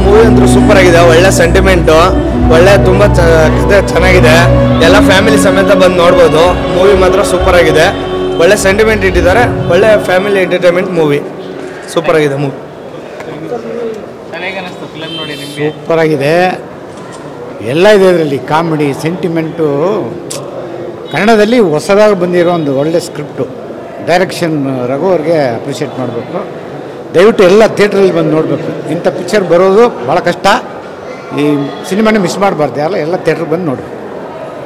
Movie ಅಂತೂ super ಆಗಿದೆ. ಒಳ್ಳೆ ಸೆಂಟಿಮೆಂಟು, ಒಳ್ಳೆ ತುಂಬ ಕಥೆ ಚೆನ್ನಾಗಿದೆ. ಎಲ್ಲ ಫ್ಯಾಮಿಲಿ ಸಮೇತ ಬಂದು ನೋಡ್ಬೋದು. ಮೂವಿ ಮಾತ್ರ ಸೂಪರ್ ಆಗಿದೆ. ಒಳ್ಳೆ ಸೆಂಟಿಮೆಂಟ್ ಇಟ್ಟಿದ್ದಾರೆ. ಒಳ್ಳೆ ಫ್ಯಾಮಿಲಿ ಎಂಟರ್ಟೈನ್ಮೆಂಟ್ ಮೂವಿ. ಸೂಪರ್ ಆಗಿದೆ ಮೂವಿ. ಸೂಪರ್ ಆಗಿದೆ. ಎಲ್ಲ ಇದೆ ಇದರಲ್ಲಿ. Comedy, sentiment. ಕನ್ನಡದಲ್ಲಿ ಹೊಸದಾಗಿ ಬಂದಿರೋ ಒಂದು ಒಳ್ಳೆ ಸ್ಕ್ರಿಪ್ಟು. ಡೈರೆಕ್ಷನ್ ರಘು ಅವ್ರಿಗೆ ಅಪ್ರಿಷಿಯೇಟ್ ಮಾಡಬೇಕು. ದಯವಿಟ್ಟು ಎಲ್ಲ ಥಿಯೇಟ್ರಲ್ಲಿ ಬಂದು ನೋಡಬೇಕು. ಇಂಥ ಪಿಕ್ಚರ್ ಬರೋದು ಭಾಳ ಕಷ್ಟ. ಈ ಸಿನಿಮಾನ ಮಿಸ್ ಮಾಡಬಾರ್ದು. ಎಲ್ಲ ಥಿಯೇಟ್ರಿಗೆ ಬಂದು ನೋಡಬೇಕು.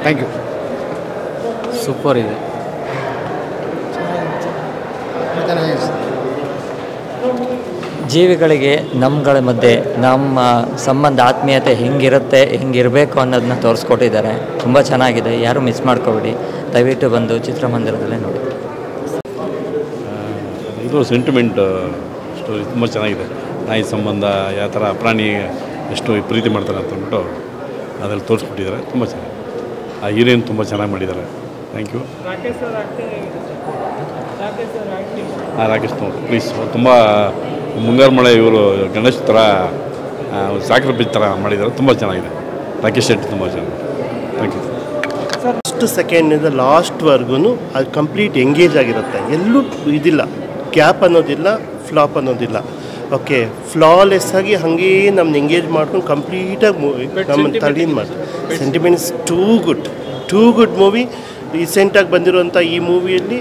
Thank you. ಸೂಪರ್ ಇದೆ. ಜೀವಿಗಳಿಗೆ ನಮ್ಮಗಳ ಮಧ್ಯೆ ನಮ್ಮ ಸಂಬಂಧ, ಆತ್ಮೀಯತೆ ಹೆಂಗಿರುತ್ತೆ, ಹೆಂಗಿರಬೇಕು ಅನ್ನೋದನ್ನ ತೋರಿಸ್ಕೊಟ್ಟಿದ್ದಾರೆ. ತುಂಬ ಚೆನ್ನಾಗಿದೆ. ಯಾರೂ ಮಿಸ್ ಮಾಡ್ಕೋಬೇಡಿ. ದಯವಿಟ್ಟು ಬಂದು ಚಿತ್ರಮಂದಿರದಲ್ಲೇ ನೋಡಿ. ಇದು ಸೆಂಟಿಮೆಂಟ್ ಸ್ಟೋರಿ ತುಂಬ ಚೆನ್ನಾಗಿದೆ. ನಾಯಿ ಸಂಬಂಧ ಯಾವ ಥರ ಪ್ರಾಣಿ ಎಷ್ಟು ಪ್ರೀತಿ ಮಾಡ್ತಾರೆ ಅಂತ ಅಂದ್ಬಿಟ್ಟು ಅದರಲ್ಲಿ ತೋರಿಸ್ಬಿಟ್ಟಿದ್ದಾರೆ. ತುಂಬ ಚೆನ್ನಾಗಿ. ಆ ಹೀರೋಯಿನ್ ತುಂಬ ಚೆನ್ನಾಗಿ ಮಾಡಿದ್ದಾರೆ. Thank you. ರಾಕೇಶ್ ಪ್ಲೀಸ್ ತುಂಬ ಮುಂಗಾರು ಮಳೆ ಇವರು ಗಣೇಶ್ ಥರ ಸಾಕ್ರಿಫೈಸ್ ಥರ ಮಾಡಿದ್ದಾರೆ. ತುಂಬ ಚೆನ್ನಾಗಿದೆ. ರಾಕೇಶ್ ಶೆಟ್ಟಿ ತುಂಬ ಚೆನ್ನಾಗಿದೆ. Thank you. ಫಸ್ಟ್ ಸೆಕೆಂಡಿಂದ ಲಾಸ್ಟ್ವರೆಗೂ ಅದು ಕಂಪ್ಲೀಟ್ ಎಂಗೇಜ್ ಆಗಿರುತ್ತೆ. ಎಲ್ಲೂ ಇದಿಲ್ಲ, ಗ್ಯಾಪ್ ಅನ್ನೋದಿಲ್ಲ, ಫ್ಲಾಪ್ ಅನ್ನೋದಿಲ್ಲ. ಓಕೆ, ಫ್ಲಾಲೆಸ್ ಆಗಿ ಹಾಗೇ ನಮ್ಮನ್ನ ಎಂಗೇಜ್ ಮಾಡ್ಕೊಂಡು ಕಂಪ್ಲೀಟಾಗಿ ಮೂವಿ ನಮ್ಮನ್ನು ತಳೀನ್ ಮಾಡ್ತಾರೆ. Sentiments too good movie. ರೀಸೆಂಟಾಗಿ ಬಂದಿರುವಂಥ ಈ ಮೂವಿಯಲ್ಲಿ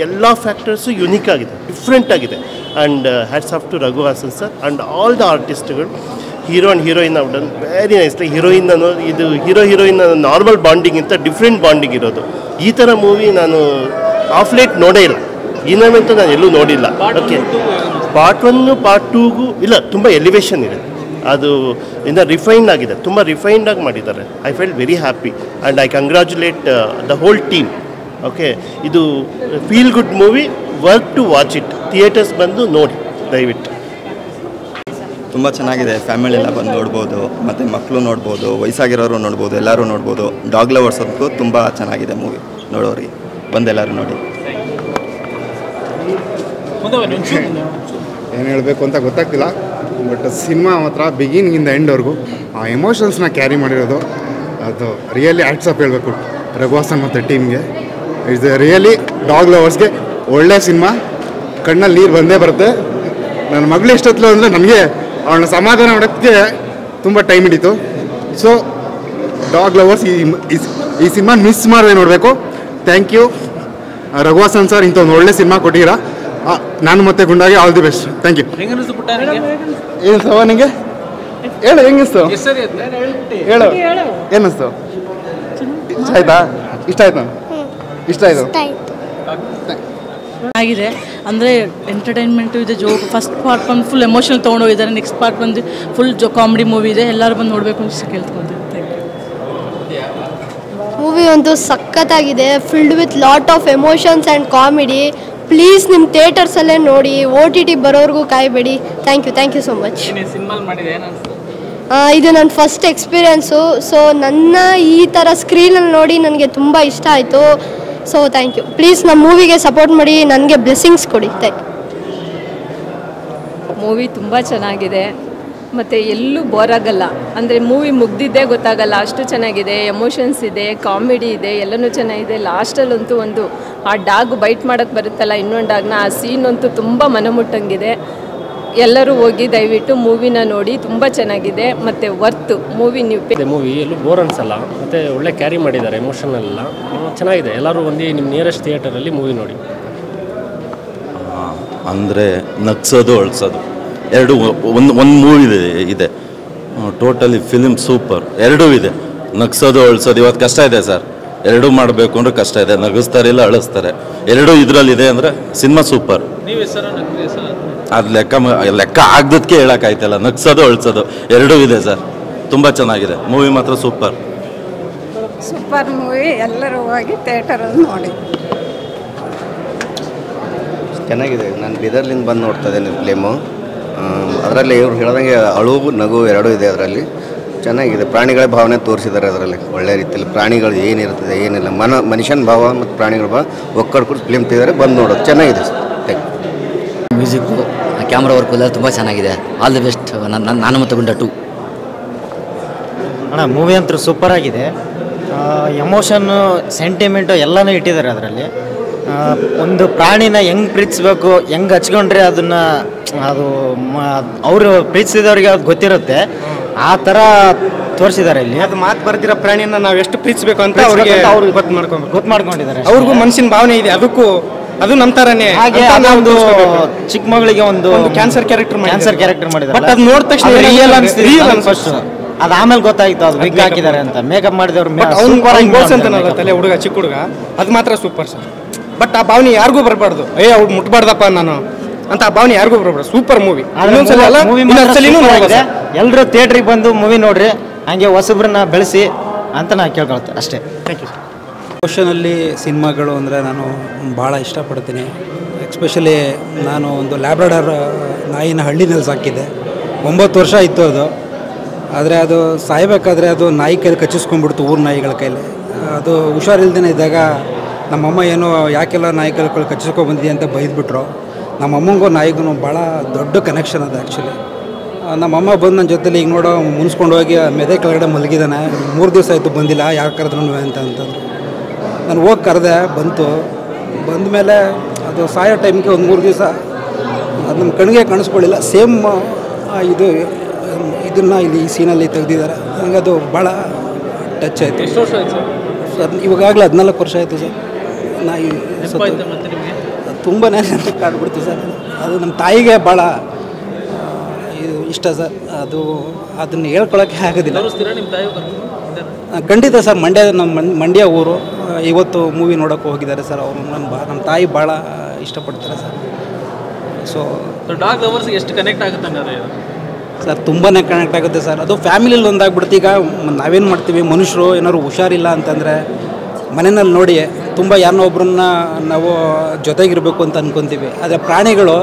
ಎಲ್ಲ ಫ್ಯಾಕ್ಟರ್ಸು ಯುನೀಕ್ ಆಗಿದೆ, ಡಿಫ್ರೆಂಟ್ ಆಗಿದೆ. And hats off to Raghu Hassan sir and all the ಆರ್ಟಿಸ್ಟ್ಗಳು. Hero and heroine out done very nicely. Heroine ಅನ್ನೋದು ಇದು ಹೀರೋಯಿನ್ ನಾರ್ಮಲ್ ಬಾಂಡಿಂಗಿಂತ ಡಿಫ್ರೆಂಟ್ ಬಾಂಡಿಂಗ್ ಇರೋದು. ಈ ಥರ ಮೂವಿ ನಾನು ಆಫ್ ಲೇಟ್ ನೋಡೇ ಇಲ್ಲ. ಇನ್ನೊಂದಂತೂ ನಾನು ಎಲ್ಲೂ ನೋಡಿಲ್ಲ. ಓಕೆ, ಪಾರ್ಟ್ 1 ಪಾರ್ಟ್ 2ಗೂ ಇಲ್ಲ, ತುಂಬ ಎಲಿವೇಶನ್ ಇದೆ. ಅದು ಇನ್ನು ರಿಫೈನ್ಡ್ ಆಗಿದೆ, ತುಂಬ ರಿಫೈನ್ಡಾಗಿ ಮಾಡಿದ್ದಾರೆ. I felt very happy and I congratulate the whole team. Okay, ಇದು feel good movie. Work to watch it. Theatres ಬಂದು ನೋಡಿ ದಯವಿಟ್ಟು. ತುಂಬ ಚೆನ್ನಾಗಿದೆ. ಫ್ಯಾಮಿಲಿ ಎಲ್ಲ ಬಂದು ನೋಡ್ಬೋದು. ಮತ್ತು ಮಕ್ಕಳು ನೋಡ್ಬೋದು, ವಯಸ್ಸಾಗಿರೋರು ನೋಡ್ಬೋದು, ಎಲ್ಲರೂ ನೋಡ್ಬೋದು. ಡಾಗ್ ಲವರ್ಸ್ ಅಂತೂ ತುಂಬ ಚೆನ್ನಾಗಿದೆ ಮೂವಿ. ನೋಡೋರಿಗೆ ಬಂದು ಎಲ್ಲರೂ ನೋಡಿ. ಏನು ಹೇಳಬೇಕು ಅಂತ ಗೊತ್ತಾಗ್ತಿಲ್ಲ. ಬಟ್ ಸಿನಿಮಾ ಮಾತ್ರ ಬಿಗಿನಿಂದ ಎಂಡ್ವರೆಗೂ ಆ ಎಮೋಷನ್ಸ್ನ ಕ್ಯಾರಿ ಮಾಡಿರೋದು ಅದು ರಿಯಲಿ ಹ್ಯಾಟ್ಸ್ ಆಫ್ ಹೇಳಬೇಕು ರಘು ಹಾಸನ್ ಮತ್ತು ಟೀಮ್ಗೆ. ಇಟ್ಸ್ ರಿಯಲಿ ಡಾಗ್ ಲವರ್ಸ್ಗೆ ಒಳ್ಳೆ ಸಿನಿಮಾ. ಕಣ್ಣಲ್ಲಿ ನೀರು ಬಂದೇ ಬರುತ್ತೆ. ನನ್ನ ಮಗಳು ಎಷ್ಟೊತ್ತಲು ಅಂದರೆ ನನಗೆ ಅವಳನ್ನ ಸಮಾಧಾನ ಮಾಡೋಕ್ಕೆ ತುಂಬ ಟೈಮ್ ಹಿಡಿತು. ಸೊ ಡಾಗ್ ಲವರ್ಸ್ ಈ ಸಿನಿಮಾ ಮಿಸ್ ಮಾಡದೆ ನೋಡಬೇಕು. Thank you Raghu Hassan sir, ಇಂಥ ಒಂದು ಒಳ್ಳೆ ಸಿನಿಮಾ ಕೊಟ್ಟಿದ್ದೀರಾ. ನಾನು ಮತ್ತೆ ಗುಂಡಾಗಿ all the best. Thank you. ಏನು ಸವ ನಿಂಗೆ ಹೇಳು, ಹೆಂಗಿಸ್ತು ಹೇಳು, ಏನಿಸ್ತು? ಇಷ್ಟ ಆಯ್ತಾ? ಇಷ್ಟ ಆಯ್ತು? ಇಷ್ಟ ಆಯಿತು ಆಗಿದೆ. ಅಂದರೆ ಎಂಟರ್ಟೈನ್ಮೆಂಟು ಇದೆ, ಜೋಕ್. ಫಸ್ಟ್ ಪಾರ್ಟ್ ಬಂದು ಫುಲ್ ಎಮೋಷನಲ್ ತೊಗೊಂಡೋಗಿದ್ದಾರೆ. ನೆಕ್ಸ್ಟ್ ಪಾರ್ಟ್ ಬಂದು ಫುಲ್ ಕಾಮಿಡಿ ಮೂವಿ ಇದೆ. ಎಲ್ಲರೂ ಬಂದು ನೋಡಬೇಕು ಅಂತ ಕೇಳ್ಕೊತೀನಿ. ಮೂವಿ ಒಂದು ಸಖತ್ತಾಗಿದೆ. Filled with lot of emotions and comedy. Please ನಿಮ್ಮ ಥಿಯೇಟರ್ಸಲ್ಲೇ ನೋಡಿ. OTT ಬರೋರ್ಗೂ ಕಾಯಬೇಡಿ. Thank you so much. ಇದು ನನ್ನ ಫಸ್ಟ್ ಎಕ್ಸ್ಪೀರಿಯೆನ್ಸು. ಸೊ ನನ್ನ ಈ ಥರ ಸ್ಕ್ರೀನಲ್ಲಿ ನೋಡಿ ನನಗೆ ತುಂಬ ಇಷ್ಟ ಆಯಿತು. So thank you. ಪ್ಲೀಸ್ ನಮ್ಮ ಮೂವಿಗೆ ಸಪೋರ್ಟ್ ಮಾಡಿ, ನನಗೆ ಬ್ಲೆಸ್ಸಿಂಗ್ಸ್ ಕೊಡಿ. Thank you. ಮೂವಿ ತುಂಬ ಚೆನ್ನಾಗಿದೆ ಮತ್ತು ಎಲ್ಲೂ ಬೋರ್ ಆಗಲ್ಲ. ಅಂದರೆ ಮೂವಿ ಮುಗ್ದಿದ್ದೇ ಗೊತ್ತಾಗಲ್ಲ, ಅಷ್ಟು ಚೆನ್ನಾಗಿದೆ. ಎಮೋಷನ್ಸ್ ಇದೆ, ಕಾಮಿಡಿ ಇದೆ, ಎಲ್ಲನೂ ಚೆನ್ನಾಗಿದೆ. ಲಾಸ್ಟಲ್ಲಂತೂ ಒಂದು ಆ ಡಾಗ್ ಬೈಟ್ ಮಾಡೋಕ್ಕೆ ಬರುತ್ತಲ್ಲ, ಇನ್ನೊಂದು ಡಾಗ್ನ, ಆ ಸೀನ್ ಅಂತೂ ತುಂಬ ಮನಮುಟ್ಟಂಗಿದೆ. ಎಲ್ಲರೂ ಹೋಗಿ ದಯವಿಟ್ಟು ಮೂವಿನ ನೋಡಿ. ತುಂಬ ಚೆನ್ನಾಗಿದೆ ಮತ್ತು ವರ್ತು ಮೂವಿ. ನೀವು ಮೂವಿ ಎಲ್ಲೂ ಬೋರ್ ಅನ್ಸಲ್ಲ. ಮತ್ತು ಒಳ್ಳೆ ಕ್ಯಾರಿ ಮಾಡಿದ್ದಾರೆ. ಎಮೋಷನಲ್ ಎಲ್ಲ ಚೆನ್ನಾಗಿದೆ. ಎಲ್ಲರೂ ಒಂದು ನಿಮ್ಮ ನಿಯರೆಸ್ಟ್ ಥಿಯೇಟರಲ್ಲಿ ಮೂವಿ ನೋಡಿ. ಅಂದರೆ ನಗ್ಸೋದು ಅಳ್ಸೋದು ಎರಡು ಒಂದು ಮೂವಿ ಇದೆ. Totally film super. ಎರಡೂ ಇದೆ. ನಗ್ಸೋದು ಅಳ್ಸೋದು ಇವತ್ತು ಕಷ್ಟ ಇದೆ ಸರ್. ಎರಡೂ ಮಾಡಬೇಕು ಅಂದರೆ ಕಷ್ಟ ಇದೆ. ನಗಿಸ್ತಾರೆ ಇಲ್ಲ ಅಳಿಸ್ತಾರೆ. ಎರಡೂ ಇದರಲ್ಲಿದೆ ಅಂದರೆ ಸಿನಿಮಾ ಸೂಪರ್. ಅದು ಲೆಕ್ಕ ಆಗದಕ್ಕೆ ಹೇಳೋಕ್ಕಾಯ್ತಲ್ಲ. ನಗ್ಸೋದು ಅಳ್ಸೋದು ಎರಡೂ ಇದೆ ಸರ್. ತುಂಬ ಚೆನ್ನಾಗಿದೆ ಮೂವಿ ಮಾತ್ರ. Super movie. ಎಲ್ಲರೂ ಹೋಗಿ ಥಿಯೇಟರಲ್ಲಿ ನೋಡಿ. ಚೆನ್ನಾಗಿದೆ. ನಾನು ಬೀದರ್ಲಿಂದ ಬಂದು ನೋಡ್ತಾ ಇದ್ದೇನೆ ಫಿಲಿಮು. ಅದರಲ್ಲಿ ಇವ್ರು ಹೇಳ್ದಂಗೆ ಅಳು ನಗು ಎರಡೂ ಇದೆ ಅದರಲ್ಲಿ. ಚೆನ್ನಾಗಿದೆ. ಪ್ರಾಣಿಗಳ ಭಾವನೆ ತೋರಿಸಿದ್ದಾರೆ ಅದರಲ್ಲಿ ಒಳ್ಳೆ ರೀತಿಯಲ್ಲಿ. ಪ್ರಾಣಿಗಳು ಏನಿರ್ತದೆ ಏನಿಲ್ಲ, ಮನುಷ್ಯನ ಭಾವ ಮತ್ತು ಪ್ರಾಣಿಗಳ ಭಾವ ಒಕ್ಕಡ್ಕೊಂಡು ಫಿಲಿಮ್ ತೆಗೆದರೆ ಬಂದು ನೋಡೋದು ಚೆನ್ನಾಗಿದೆ. ಮ್ಯೂಸಿಕ್ಕು, ಕ್ಯಾಮ್ರಾ ವರ್ಕ್ ಎಲ್ಲ ತುಂಬ ಚೆನ್ನಾಗಿದೆ. ಆಲ್ ದಿ ಬೆಸ್ಟ್ ನಾನು ಮತ್ತು ಗುಂಡ 2. ಅಣ್ಣ ಮೂವಿ ಅಂತೂ ಸೂಪರ್ ಆಗಿದೆ. ಎಮೋಷನ್ನು ಸೆಂಟಿಮೆಂಟು ಎಲ್ಲನೂ ಇಟ್ಟಿದ್ದಾರೆ ಅದರಲ್ಲಿ. ಒಂದು ಪ್ರಾಣಿನ ಹೆಂಗೆ ಪ್ರೀತಿಸ್ಬೇಕು, ಹೆಂಗೆ ಹಚ್ಕೊಂಡ್ರೆ ಅದನ್ನು ಅದು ಅವರು ಪ್ರೀತಿಸಿದವ್ರಿಗೆ ಅದು ಗೊತ್ತಿರುತ್ತೆ, ಆ ಥರ ತೋರಿಸಿದ್ದಾರೆ ಇಲ್ಲಿ. ಅದು ಮಾತು ಬರ್ದಿರೋ ಪ್ರಾಣಿನ ನಾವು ಎಷ್ಟು ಪ್ರೀತಿಸ್ಬೇಕು ಅಂತ ಅವ್ರಿಗೆ ಗೊತ್ತು ಮಾಡ್ಕೊಂಡಿದ್ದಾರೆ. ಅವ್ರಿಗೂ ಮನಸ್ಸಿನ ಭಾವನೆ ಇದೆ, ಅದು ನಮ್ಮ ಥರನೇ. ಹಾಗೆ ಒಂದು ಚಿಕ್ಕ ಮಗಳಿಗೆ ಒಂದು ಕ್ಯಾನ್ಸರ್ ಕ್ಯಾರೆಕ್ಟರ್ ಮಾಡಿದ್ದಾರೆ. ಬಟ್ ಅದು ನೋಡಿದ ತಕ್ಷಣ ರಿಯಲ್ ಫಸ್ಟ್ ಅದು ಆಮೇಲೆ ಗೊತ್ತಾಯ್ತು ಅದು ವಿಗ್ ಹಾಕಿದ್ದಾರೆ ಅಂತ. ಮೇಕಪ್ ಮಾಡಿದವ್ರು ಅಂತಾನಲ್ಲ ತಲೆ ಹುಡುಗ, ಚಿಕ್ಕ ಹುಡುಗ, ಅದು ಮಾತ್ರ ಸೂಪರ್ ಸರ್. ಬಟ್ ಆ ಭಾವನೆ ಯಾರಿಗೂ ಬರಬಾರ್ದು, ಅವ್ರು ಮುಟ್ಬಾರ್ದಪ್ಪ ನಾನು ಅಂತ ಆ ಭಾವನೆ ಯಾರಿಗೂ ಬರಬಾರ್ದು. Super movie. ಎಲ್ಲರೂ ಥಿಯೇಟ್ರಿಗೆ ಬಂದು ಮೂವಿ ನೋಡ್ರಿ, ಹಂಗೆ ಹೊಸಬ್ರನ್ನ ಬೆಳೆಸಿ ಅಂತ ನಾನು ಕೇಳ್ಕೊಳ್ತೇನೆ ಅಷ್ಟೇ. Thank you sir. ಎಮೋಷನಲ್ಲಿ ಸಿನಿಮಾಗಳು ಅಂದರೆ ನಾನು ಭಾಳ ಇಷ್ಟಪಡ್ತೀನಿ. ಎಕ್ಸ್ಪೆಷಲಿ ನಾನು ಒಂದು ಲ್ಯಾಬ್ರಾಡಾರ್ ನಾಯಿನ ಹಳ್ಳಿನಲ್ಲಿ ಸಾಕಿದ್ದೆ. 9 ವರ್ಷ ಇತ್ತು ಅದು. ಆದರೆ ಅದು ಸಾಯಬೇಕಾದ್ರೆ ಅದು ನಾಯಿ ಕೈಲಿ ಕಚ್ಚಿಸ್ಕೊಂಡ್ಬಿಡ್ತು, ಊರು ನಾಯಿಗಳ ಕೈಲಿ. ಅದು ಹುಷಾರಿಲ್ದೇ ಇದ್ದಾಗ ನಮ್ಮಮ್ಮ ಏನೋ ಯಾಕೆಲ್ಲ ನಾಯಿ ಕೈಲಿ ಕಚ್ಚಿಸ್ಕೊಂಡ್ಬಂದಿದೆ ಅಂತ ಬೈದ್ಬಿಟ್ರು. ನಮ್ಮಮ್ಮಂಗೂ ನಾಯಿಗೂ ಭಾಳ ದೊಡ್ಡ ಕನೆಕ್ಷನ್ ಅದು ಆ್ಯಕ್ಚುಲಿ. ನಮ್ಮಮ್ಮ ಬಂದು ನನ್ನ ಜೊತೆಲಿ ಈಗ ನೋಡೋ ಮುನ್ಸ್ಕೊಂಡು ಹೋಗಿ ಮೆದೆ ಕೆಳಗಡೆ ಮಲಗಿದ್ದಾನೆ, 3 ದಿವಸ ಆಯಿತು ಬಂದಿಲ್ಲ, ಯಾರು ಕರೆದ್ರು ಅಂತಂದ್ರು. ನಾನು ಹೋಗಿ ಕರೆದೆ, ಬಂದ ಮೇಲೆ ಅದು ಸಾಯೋ ಟೈಮ್ಗೆ ಒಂದು 3 ದಿವಸ ಅದು ನಮ್ಮ ಕಣ್ಣಿಗೆ ಕಾಣಿಸ್ಕೊಳ್ಳಿಲ್ಲ. ಸೇಮ್ ಇದನ್ನು ಇಲ್ಲಿ ಈ ಸೀನಲ್ಲಿ ತೆಗೆದಿದ್ದಾರೆ. ನನಗೆ ಅದು ಭಾಳ ಟಚ್ ಆಯಿತು. ಎಷ್ಟು ವರ್ಷ ಆಯ್ತು ಸರ್? ಇವಾಗಲೇ 14 ವರ್ಷ ಆಯಿತು ಸರ್. ನಾಯಿ ತುಂಬಾ ಕಾಡ್ಬಿಡ್ತು ಸರ್. ಅದು ನಮ್ಮ ತಾಯಿಗೆ ಭಾಳ ಇಷ್ಟ ಸರ್. ಅದನ್ನು ಹೇಳ್ಕೊಳಕ್ಕೆ ಆಗೋದಿಲ್ಲ. ಖಂಡಿತ ಸರ್. ನಮ್ಮ ಮಂಡ್ಯ ಊರು. ಇವತ್ತು ಮೂವಿ ನೋಡೋಕ್ಕೆ ಹೋಗಿದ್ದಾರೆ ಸರ್ ಅವರು. ನಮ್ಮ ತಾಯಿ ಭಾಳ ಇಷ್ಟಪಡ್ತಾರೆ ಸರ್. ಸೊ ಡಾಗ್ ಲವರ್ಸ್ಗೆ ಎಷ್ಟು ಕನೆಕ್ಟ್ ಆಗುತ್ತೆ ಸರ್? ತುಂಬಾ ಕನೆಕ್ಟ್ ಆಗುತ್ತೆ ಸರ್. ಅದು ಫ್ಯಾಮಿಲಿಯಲ್ಲಿ ಒಂದಾಗ್ಬಿಡುತ್ತೆ. ಈಗ ನಾವೇನು ಮಾಡ್ತೀವಿ, ಮನುಷ್ಯರು ಏನಾದ್ರು ಹುಷಾರಿಲ್ಲ ಅಂತಂದರೆ ಮನೆಯಲ್ಲಿ ನೋಡಿ ತುಂಬ ಯಾರನ್ನೋ ಒಬ್ಬರನ್ನ ನಾವು ಜೊತೆಗಿರಬೇಕು ಅಂತ ಅಂದ್ಕೊತೀವಿ. ಆದರೆ ಪ್ರಾಣಿಗಳು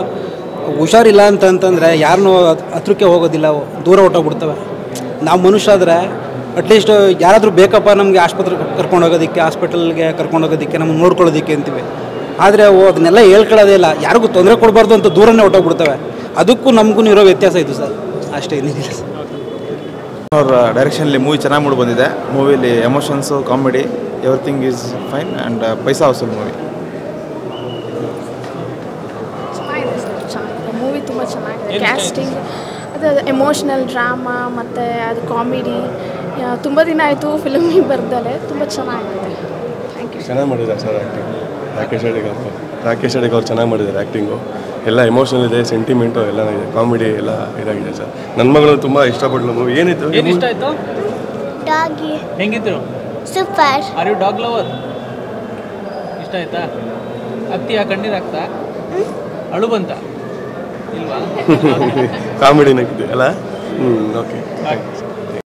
ಹುಷಾರಿಲ್ಲ ಅಂತಂದರೆ ಯಾರನ್ನೂ ಹತ್ರಕ್ಕೆ ಹೋಗೋದಿಲ್ಲ, ದೂರ ಹೊಟ್ಟೋಗ್ಬಿಡ್ತವೆ. ನಾವು ಮನುಷ್ಯ ಆದರೆ ಅಟ್ಲೀಸ್ಟ್ ಯಾರಾದರೂ ಬೇಕಪ್ಪ ನಮಗೆ ಆಸ್ಪತ್ರೆಗೆ ಕರ್ಕೊಂಡೋಗೋದಕ್ಕೆ, ಹಾಸ್ಪಿಟಲ್ಗೆ ಕರ್ಕೊಂಡೋಗೋದಕ್ಕೆ, ನಮ್ಮನ್ನು ನೋಡ್ಕೊಳ್ಳೋದಕ್ಕೆ ಅಂತೀವಿ. ಆದರೆ ಅದನ್ನೆಲ್ಲ ಹೇಳ್ಕೊಳ್ಳೋದೇ ಇಲ್ಲ. ಯಾರಿಗೂ ತೊಂದರೆ ಕೊಡಬಾರ್ದು ಅಂತ ದೂರನೇ ಹೊಟ್ಟೋಗ್ಬಿಡ್ತವೆ. ಅದಕ್ಕೂ ನಮಗೂ ಇರೋ ವ್ಯತ್ಯಾಸ ಇದು ಸರ್. ಅಷ್ಟೇ, ಏನಿಲ್ಲ ಸರ್. ಅವ್ರ ಡೈರೆಕ್ಷನಲ್ಲಿ ಮೂವಿ ಚೆನ್ನಾಗಿ ಮೂಡಿ ಬಂದಿದೆ. ಮೂವಿಲಿ emotions, comedy, everything is fine and ಪೈಸಾ ವಸೂಲ್ ಮೂವಿ. ಮೂವಿ ತುಂಬ ಚೆನ್ನಾಗಿದೆ. ಕ್ಯಾಸ್ಟಿಂಗ್, ಅದು ಎಮೋಷ್ನಲ್ ಡ್ರಾಮಾ ಮತ್ತು ಅದು ಕಾಮಿಡಿ. ತುಂಬ ದಿನ ಆಯಿತು ಫಿಲ್ಮಿಗೆ ಬರ್ದಲೆ. ತುಂಬ ಚೆನ್ನಾಗಿದೆ. Thank you. ಚೆನ್ನಾಗಿ ಮಾಡಿದ್ದಾರೆ ಸರ್ ಆ್ಯಕ್ಟಿಂಗ್. ರಾಕೇಶ್ ಅಡಿಗ ಅವ್ರು ಚೆನ್ನಾಗಿ ಮಾಡಿದ್ದಾರೆ ಆ್ಯಕ್ಟಿಂಗು. ಎಲ್ಲ ಎಮೋಷನಲ್ ಇದೆ, ಸೆಂಟಿಮೆಂಟು ಎಲ್ಲ ಇದೆ, ಕಾಮಿಡಿ ಎಲ್ಲ ಇದಾಗಿದೆ ಸರ್. ನನ್ನ ಮಗಳು ತುಂಬ ಇಷ್ಟಪಡಲು ಮೂವಿ. ಏನಿತ್ತು ಏನು ಇಷ್ಟ ಆಯಿತು? ಡಾಗಿ ಹೆಂಗಿದ್ರು? Super. Are you dog lover? ಇಷ್ಟ ಆಯ್ತಾ? ಅತ್ತಿ ಕಣ್ಣೀರು ಹಾಕ್ತಾ? ಅಳು ಬಂತ ಇಲ್ವಾ? ಕಾಮಿಡಿನಾಗಿದೆ ಅಲ್ಲ. ಓಕೆ.